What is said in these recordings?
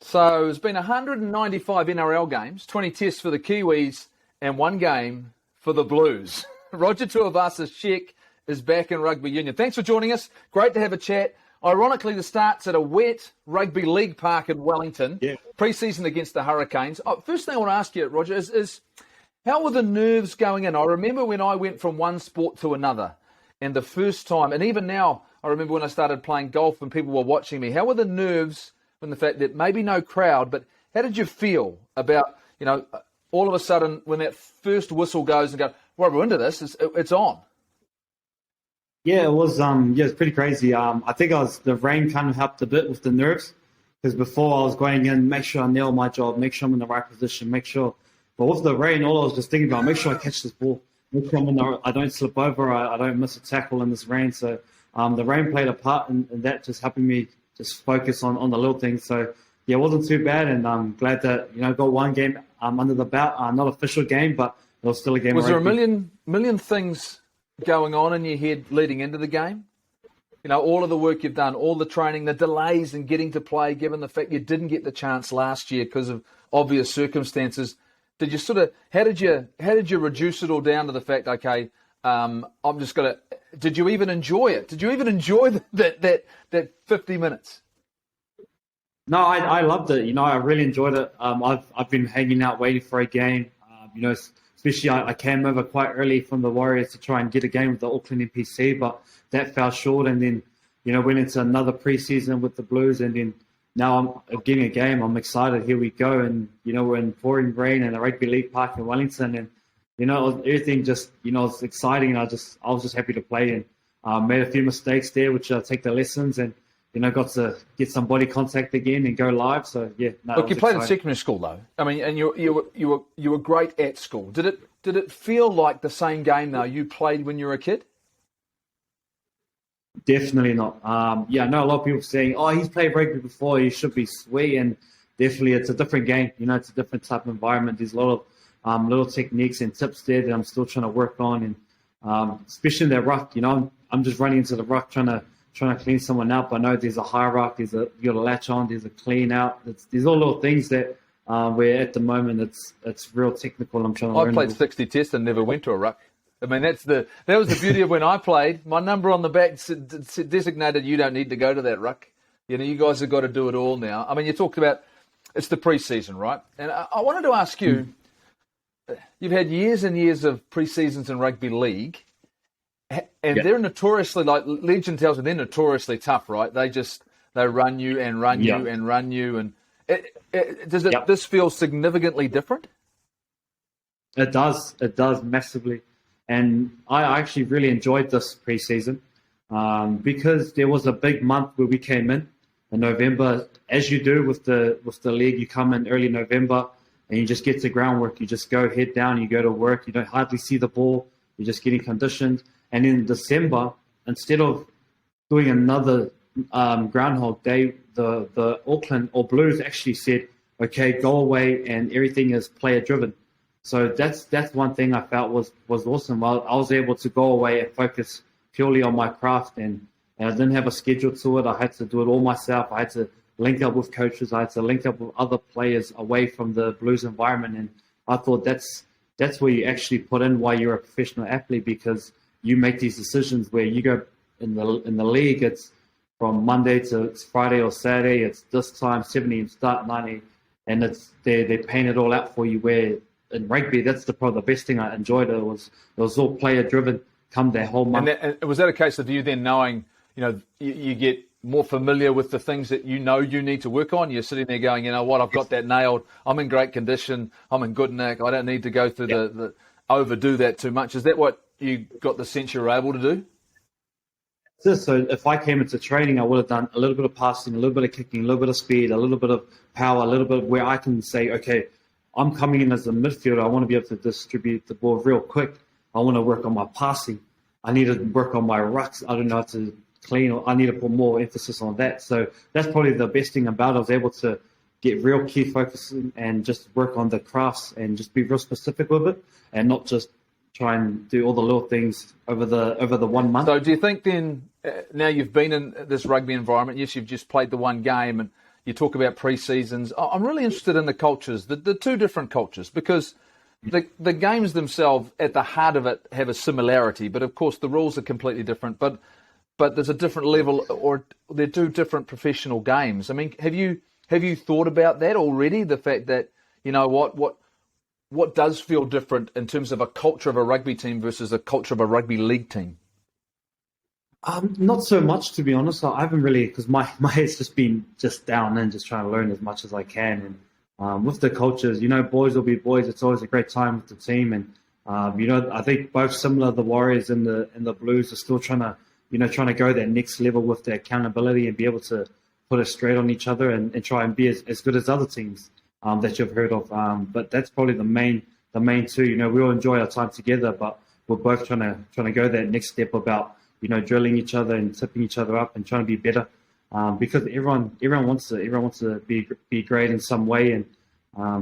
So it's been 195 NRL games, 20 tests for the Kiwis, and 1 game for the Blues. Roger Tuivasa-Sheck is back in rugby union. Thanks for joining us. Great to have a chat. Ironically, the start's at a wet rugby league park in Wellington. Yeah. Pre-season against the Hurricanes. First thing I want to ask you, Roger, is how were the nerves going in? I remember when I went from one sport to another, and the first time, and even now, I remember when I started playing golf and people were watching me. How were the nerves from the fact that maybe no crowd, but how did you feel about, all of a sudden when that first whistle goes and go, well, we're into this, it's on? Yeah, it was it's pretty crazy. I think the rain kind of helped a bit with the nerves, because before I was going in, make sure I nail my job, make sure I'm in the right position, but with the rain, all I was just thinking about, make sure I catch this ball, make sure I don't slip over, I don't miss a tackle in this rain. So the rain played a part in that, just helping me just focus on the little things. So yeah, it wasn't too bad, and I'm glad that got one game under the belt, not official game, but it was still a game. Was there a million things going on in your head leading into the game? All of the work you've done, all the training, the delays in getting to play, given the fact you didn't get the chance last year because of obvious circumstances. Did you how did you reduce it all down to the fact, okay, did you even enjoy it? Did you even enjoy that 50 minutes? No, I loved it. I really enjoyed it. I've been hanging out waiting for a game. Especially I came over quite early from the Warriors to try and get a game with the Auckland NPC, but that fell short. And then, went into another preseason with the Blues, and then now I'm getting a game. I'm excited. Here we go. And, we're in pouring rain in a rugby league park in Wellington. And, everything just, was exciting. And I was just happy to play, and made a few mistakes there, which I'll take the lessons, and, got to get some body contact again and go live. So, yeah. No, look, you played in secondary school, though. I mean, and you were great at school. Did it feel like the same game, though, you played when you were a kid? Definitely not. I know a lot of people saying, he's played rugby before, he should be sweet. And definitely it's a different game. It's a different type of environment. There's a lot of little techniques and tips there that I'm still trying to work on. And especially in that ruck, I'm just running into the ruck trying to clean someone up. I know there's a high ruck, you got a latch on, there's a clean out. There's all little things that where at the moment it's real technical. I'm trying to learn. I played 60 tests and never went to a ruck. I mean, that was the beauty of when I played. My number on the back designated you don't need to go to that ruck. You guys have got to do it all now. I mean, you talked about it's the preseason, right? And I wanted to ask you, you've had years and years of preseasons in rugby league, and they're notoriously, like legend tells me, they're notoriously tough, right? They run you and run you and run you. And does this feel significantly different? It does massively. And I actually really enjoyed this preseason because there was a big month where we came in November, as you do with the league. You come in early November and you just get to groundwork. You just go head down, you go to work. You don't hardly see the ball. You're just getting conditioned. And in December, instead of doing another Groundhog Day, the Auckland or Blues actually said, okay, go away, and everything is player driven. So that's one thing I felt was awesome. I was able to go away and focus purely on my craft, and I didn't have a schedule to it. I had to do it all myself. I had to link up with coaches. I had to link up with other players away from the Blues environment. And I thought that's where you actually put in why you're a professional athlete, because you make these decisions where you go in the league. It's from Monday to Friday or Saturday. It's this time, 70 and start 90, and they paint it all out for you. Where in rugby, that's probably the best thing I enjoyed. It was all player driven. Come that whole month. And was that a case of you then knowing, you get more familiar with the things that you need to work on? You're sitting there going, I've got that nailed. I'm in great condition. I'm in good nick. I don't need to go through the overdo that too much. Is that what you got the sense you were able to do? So if I came into training, I would have done a little bit of passing, a little bit of kicking, a little bit of speed, a little bit of power, a little bit where I can say, okay, I'm coming in as a midfielder. I want to be able to distribute the ball real quick. I want to work on my passing. I need to work on my rucks. I don't know how to clean, or I need to put more emphasis on that. So that's probably the best thing about it. I was able to get real key focus and just work on the crafts and just be real specific with it, and not just try and do all the little things over the 1 month. So do you think then, now you've been in this rugby environment, yes, you've just played the one game, and You talk about pre-seasons. I'm really interested in the cultures, the two different cultures, because the games themselves, at the heart of it, have a similarity. But of course, the rules are completely different. But there's a different level, or they're two different professional games. I mean, have you thought about that already? The fact that, you know, what does feel different in terms of a culture of a rugby team versus a culture of a rugby league team? Not so much, to be honest. I haven't really, because my head's just been down and just trying to learn as much as I can. And with the cultures, you know, boys will be boys. It's always a great time with the team. And, you know, I think both similar, the Warriors and the Blues are still trying to go that next level with their accountability and be able to put us straight on each other and try and be as good as other teams that you've heard of. But that's probably the main two. You know, we all enjoy our time together, but we're both trying to go that next step about, you know, drilling each other and tipping each other up and trying to be better, because everyone wants to be great in some way. And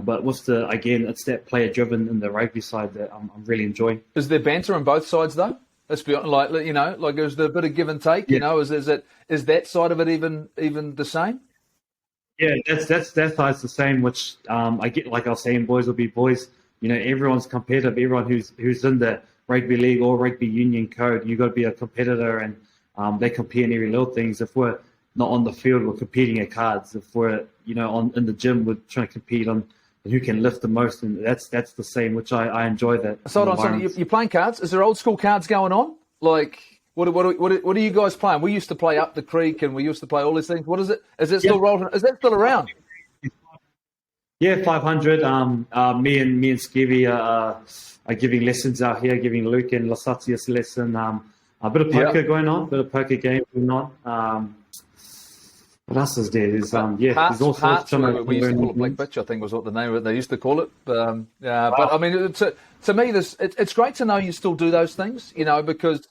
but with it's that player driven in the rugby side that I'm really enjoying. Is there banter on both sides though? Let's be honest, like is there a bit of give and take? Yeah. You know, is that side of it even the same? Yeah, that side's the same. Which I get, like I was saying, boys will be boys. You know, everyone's competitive. Everyone who's in the rugby league or rugby union code, you got to be a competitor, and they compete in every little things. If we're not on the field, we're competing at cards. If we're, you know, in the gym, we're trying to compete on who can lift the most, and that's the same, which I enjoy that. So hold on, you're playing cards. Is there old school cards going on? Like, what are you guys playing? We used to play Up the Creek, and we used to play all these things. What is it? Is it still rolling? Is that still around? Yeah, 500. Me and Skivvy are giving lessons out here, giving Luke and Lasatius lesson. A bit of poker going on, a bit of poker game going on. What else is there? There's there's all sorts. We used to call it Black Bitch, I think was what the name of it. They used to call it. But I mean, to me, it's great to know you still do those things. You know, because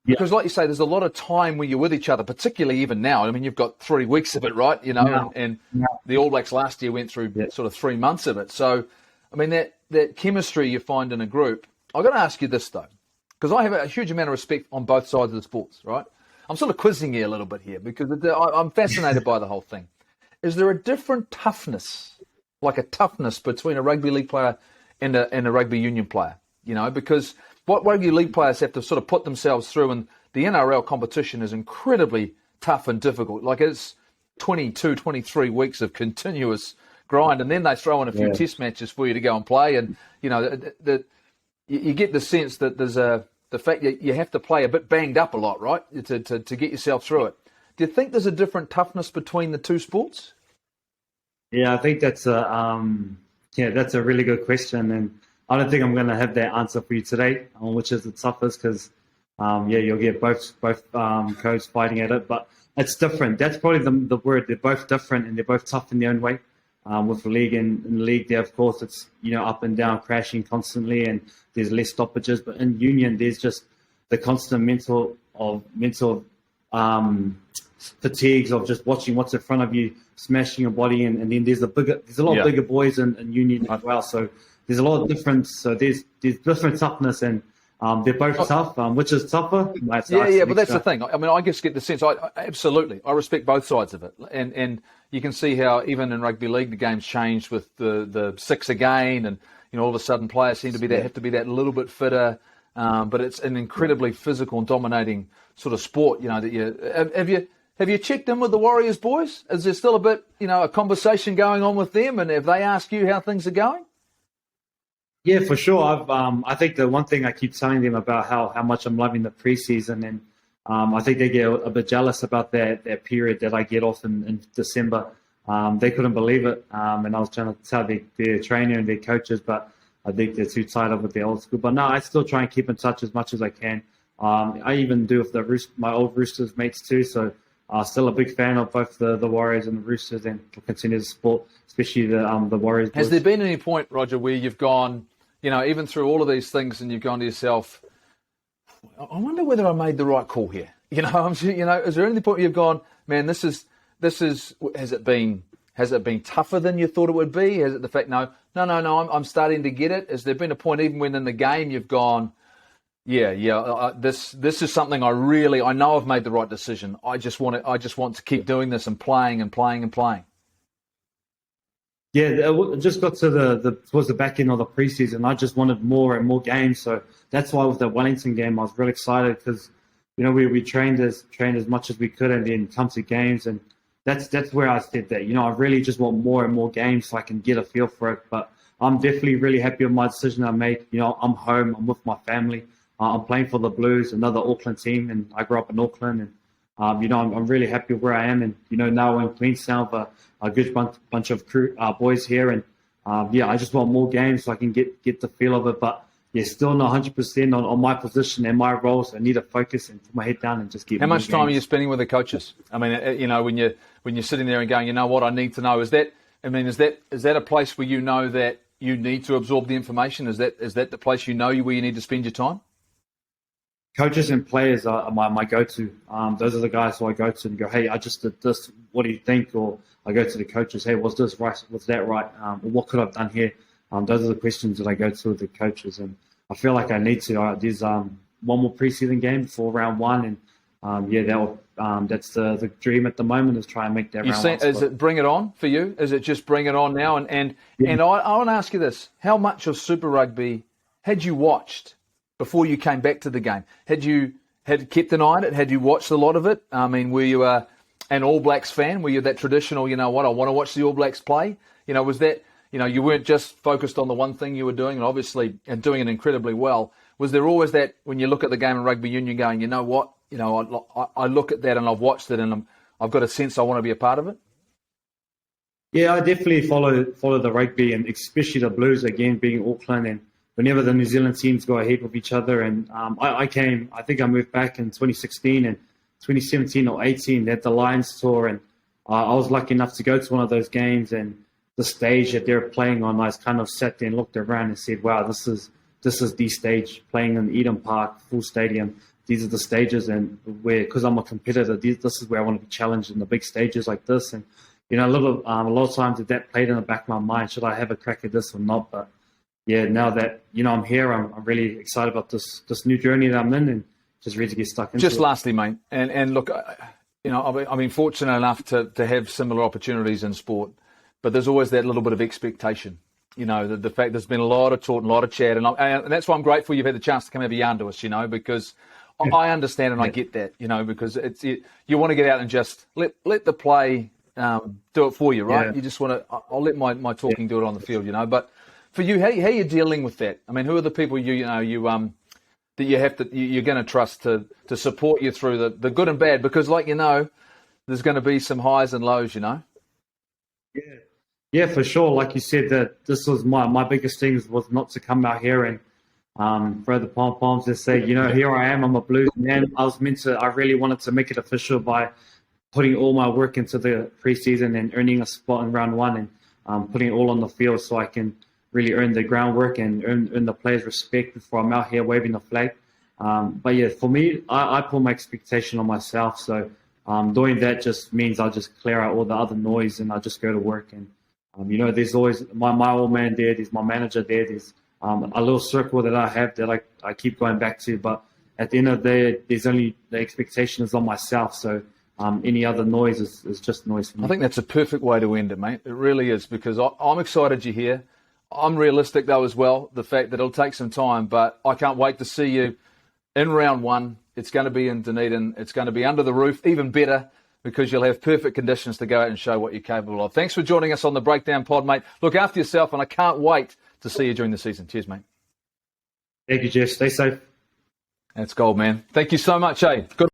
like you say, there's a lot of time when you're with each other, particularly even now. I mean, you've got 3 weeks of it, right? You know, and the All Blacks last year went through sort of 3 months of it. So, I mean, that chemistry you find in a group. I've got to ask you this though, because I have a huge amount of respect on both sides of the sports, right? I'm sort of quizzing you a little bit here because I'm fascinated by the whole thing. Is there a different toughness, like a toughness between a rugby league player and a rugby union player? You know, because what rugby league players have to sort of put themselves through, and the NRL competition is incredibly tough and difficult. Like it's 22, 23 weeks of continuous grind, and then they throw in a few test matches for you to go and play. And, you know, you get the sense that there's the fact that you have to play a bit banged up a lot, right, to get yourself through it. Do you think there's a different toughness between the two sports? Yeah, I think that's a really good question, and I don't think I'm going to have that answer for you today, which is the toughest, because you'll get both codes fighting at it, but it's different. That's probably the word. They're both different, and they're both tough in their own way. With the league and in the league, there, of course, it's, you know, up and down, crashing constantly, and there's less stoppages. But in union, there's just the constant mental fatigues of just watching what's in front of you, smashing your body, and then there's a lot bigger boys in union as well. So there's a lot of difference. So there's different toughness, and they're both tough. Which is tougher? But that's the thing. I mean, I just get the sense. I absolutely, I respect both sides of it, and you can see how even in rugby league the game's changed with the six again, and, you know, all of a sudden players seem to have to be that little bit fitter. But it's an incredibly physical and dominating sort of sport. You know, that have you checked in with the Warriors boys? Is there still a bit, you know, a conversation going on with them, and have they asked you how things are going? Yeah, for sure. I think the one thing I keep telling them about how much I'm loving the preseason, and I think they get a bit jealous about that period that I get off in December. They couldn't believe it, and I was trying to tell their trainer and their coaches, but I think they're too tied up with the old school. But no, I still try and keep in touch as much as I can. I even do with my old Roosters mates too, so still a big fan of both the Warriors and the Roosters, and will continue to support, especially the Warriors. Has there been any point, Roger, where you've gone, you know, even through all of these things, and you've gone to yourself, I wonder whether I made the right call here? You know, is there any point where you've gone, man, this is has it been tougher than you thought it would be? Has it the fact, no, I'm starting to get it? Has there been a point even when in the game you've gone, this is something I know I've made the right decision. I just want to keep doing this and playing and playing and playing. Yeah, it just got to towards the back end of the preseason. I just wanted more and more games, so that's why with the Wellington game, I was really excited because we trained as much as we could, and then come to games, and that's where I said that I really just want more and more games so I can get a feel for it. But I'm definitely really happy with my decision I made. I'm home, I'm with my family, I'm playing for the Blues, another Auckland team, and I grew up in Auckland, and I'm really happy where I am, and now in Queenstown, a good bunch of boys here, and I just want more games so I can get the feel of it. But still not 100% on my position and my role, so I need to focus and put my head down and just get. How much time are you spending with the coaches? I mean, when you're sitting there and going, what I need to know is that. I mean, is that a place where that you need to absorb the information? Is that the place where you need to spend your time? Coaches and players are my go-to. Those are the guys who I go to and go, hey, I just did this. What do you think? Or I go to the coaches, hey, was this right? Was that right? Or what could I have done here? Those are the questions that I go to with the coaches, and I feel like I need to. There's one more preseason game before round one, and that's the dream at the moment is try and make that round one. Is it bring it on for you? Is it just bring it on now? And I want to ask you this: how much of Super Rugby had you watched before you came back to the game? Had kept an eye on it? Had you watched a lot of it? I mean, were you an All Blacks fan? Were you that traditional, I want to watch the All Blacks play? Was that, you weren't just focused on the one thing you were doing, and obviously and doing it incredibly well. Was there always that when you look at the game in rugby union going, what? I look at that and I've watched it and I've got a sense I want to be a part of it? Yeah, I definitely follow the rugby, and especially the Blues, again, being Auckland, and whenever the New Zealand teams go ahead with each other. And I think I moved back in 2016 and 2017 or 18 at the Lions tour, and I was lucky enough to go to one of those games, and the stage that they were playing on, I kind of sat there and looked around and said, wow, this is the stage, playing in Eden Park, full stadium. These are the stages, and because I'm a competitor, this is where I want to be challenged in the big stages like this. And a lot of times that played in the back of my mind, should I have a crack at this or not? But now that I'm here, I'm really excited about this new journey that I'm in, and just ready to get stuck into it. Just lastly, mate, and look, I've been fortunate enough to have similar opportunities in sport, but there's always that little bit of expectation. The fact there's been a lot of talk and a lot of chat, and that's why I'm grateful you've had the chance to come have a yarn to us, because I understand and I get that, because you want to get out and just let the play do it for you, right? You just want to. I'll let my talking do it on the field, But for you, how are you dealing with that? I mean, who are the people that you're going to trust to support you through the good and bad? Because, there's going to be some highs and lows, Yeah, for sure. Like you said, that this was my biggest thing was not to come out here and throw the pom-poms and say, here I am, I'm a Blues man. I really wanted to make it official by putting all my work into the preseason and earning a spot in round one, and putting it all on the field so I can really earn the groundwork and earn the players' respect before I'm out here waving the flag. But for me, I put my expectation on myself. So doing that just means I'll just clear out all the other noise and I'll just go to work. And, there's always my old man there, there's my manager there, there's a little circle that I have that I keep going back to. But at the end of the day, there's only the expectation is on myself. So any other noise is just noise for me. I think that's a perfect way to end it, mate. It really is, because I'm excited you're here. I'm realistic, though, as well, the fact that it'll take some time, but I can't wait to see you in round one. It's going to be in Dunedin. It's going to be under the roof, even better, because you'll have perfect conditions to go out and show what you're capable of. Thanks for joining us on the Breakdown Pod, mate. Look after yourself, and I can't wait to see you during the season. Cheers, mate. Thank you, Jeff. Stay safe. That's gold, man. Thank you so much, eh? Good.